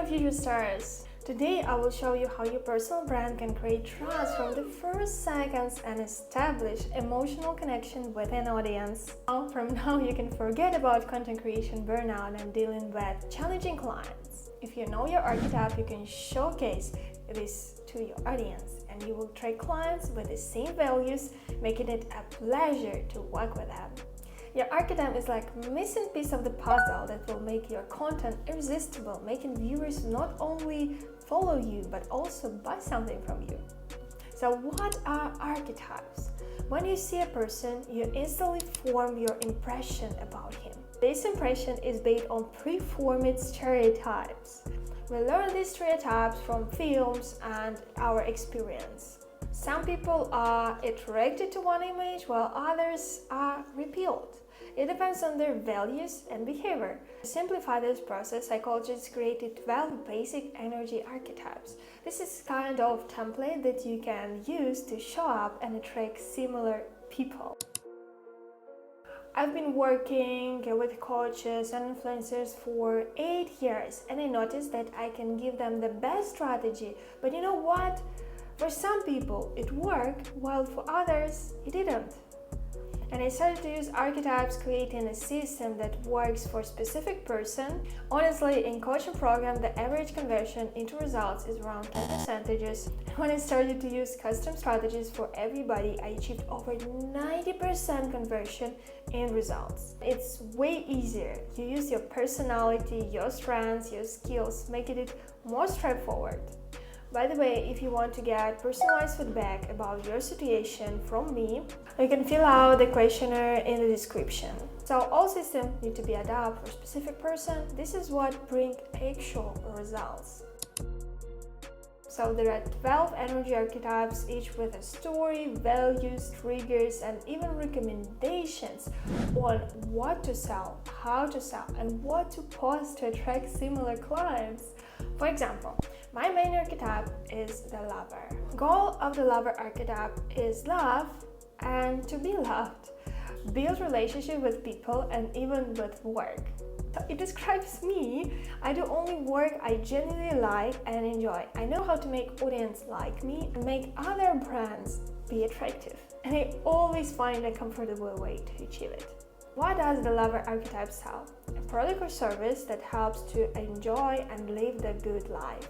future stars! Today I will show you how your personal brand can create trust from the first seconds and establish emotional connection with an audience. From now you can forget about content creation burnout and dealing with challenging clients. If you know your archetype, you can showcase this to your audience and you will attract clients with the same values, making it a pleasure to work with them. Your archetype is like a missing piece of the puzzle that will make your content irresistible, making viewers not only follow you but also buy something from you. So what are archetypes? When you see a person, you instantly form your impression about him. This impression is based on preformed stereotypes. We learn these stereotypes from films and our experience. Some people are attracted to one image while others are repelled. It depends on their values and behavior. To simplify this process, psychologists created 12 basic energy archetypes. This is kind of template that you can use to show up and attract similar people. I've been working with coaches and influencers for 8 years and I noticed that I can give them the best strategy, but you know what? For some people it worked, while for others it didn't. And I started to use archetypes, creating a system that works for a specific person. Honestly, in coaching program, the average conversion into results is around 10%. When I started to use custom strategies for everybody, I achieved over 90% conversion in results. It's way easier. You use your personality, your strengths, your skills, making it more straightforward. By the way, if you want to get personalized feedback about your situation from me, you can fill out the questionnaire in the description. So all systems need to be adapted for a specific person. This is what brings actual results. So there are 12 energy archetypes, each with a story, values, triggers, and even recommendations on what to sell, how to sell, and what to post to attract similar clients. For example, my main archetype is the lover. Goal of the lover archetype is love and to be loved. Build relationship with people and even with work. So it describes me. I do only work I genuinely like and enjoy. I know how to make audience like me and make other brands be attractive. And I always find a comfortable way to achieve it. What does the lover archetype sell? A product or service that helps to enjoy and live the good life.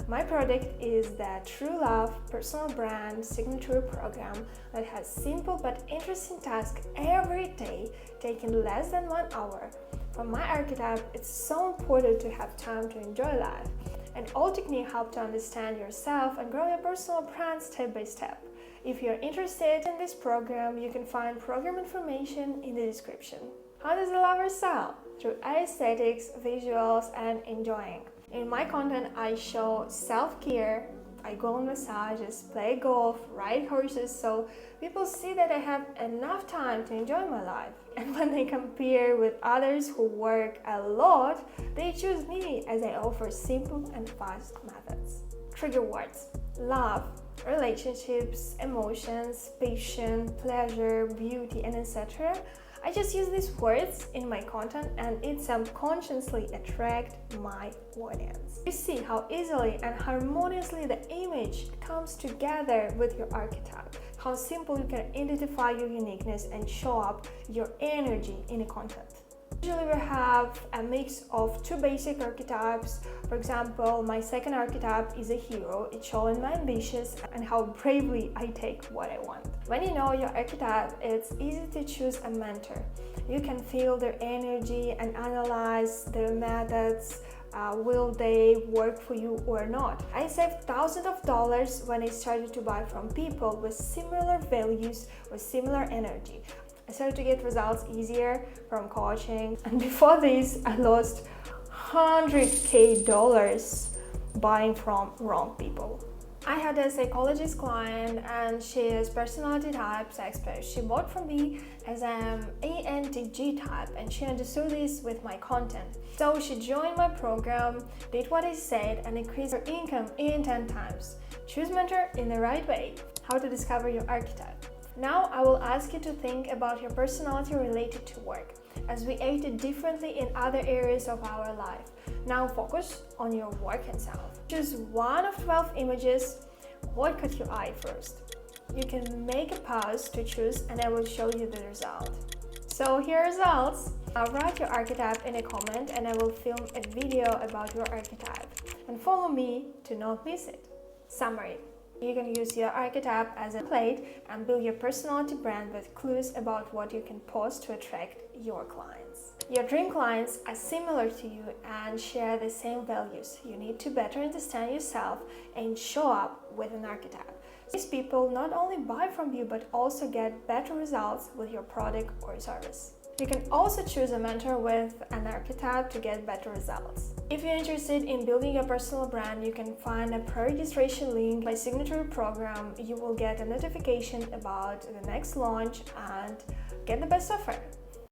My product is the True Love personal brand signature program that has simple but interesting tasks every day, taking less than 1 hour. For my archetype, it's so important to have time to enjoy life. And all techniques help to understand yourself and grow your personal brand step by step. If you're interested in this program, you can find program information in the description. How does the lover sell? Through aesthetics, visuals, and enjoying. In my content, I show self-care. I go on massages, play golf, ride horses, so people see that I have enough time to enjoy my life. And when they compare with others who work a lot, they choose me as I offer simple and fast methods. Trigger words: love, relationships, emotions, passion, pleasure, beauty, and etc. I just use these words in my content and it subconsciously attracts my audience. You see how easily and harmoniously the image comes together with your archetype, how simple you can identify your uniqueness and show up your energy in the content. Usually we have a mix of 2 basic archetypes. For example, my second archetype is a hero. It's showing my ambitions and how bravely I take what I want. When you know your archetype, it's easy to choose a mentor. You can feel their energy and analyze their methods. Will they work for you or not? I saved thousands of dollars when I started to buy from people with similar values or similar energy. I started to get results easier from coaching, and before this I lost $100,000 buying from wrong people. I had a psychologist client and she is personality types expert. She bought from me as an ENTJ type and she understood this with my content. So she joined my program, did what I said and increased her income in 10 times. Choose mentor in the right way. How to discover your archetype. Now I will ask you to think about your personality related to work. as we act differently in other areas of our life. Now focus on your working self. Choose one of 12 images. What caught your eye first? You can make a pause to choose and I will show you the result. So here are results. Now write your archetype in a comment and I will film a video about your archetype. And follow me to not miss it. Summary. You can use your archetype as a template and build your personality brand with clues about what you can post to attract your clients. Your dream clients are similar to you and share the same values. You need to better understand yourself and show up with an archetype. These people not only buy from you but also get better results with your product or service. You can also choose a mentor with an archetype to get better results. If you're interested in building your personal brand, you can find a pre-registration link. By signature program, you will get a notification about the next launch and get the best offer.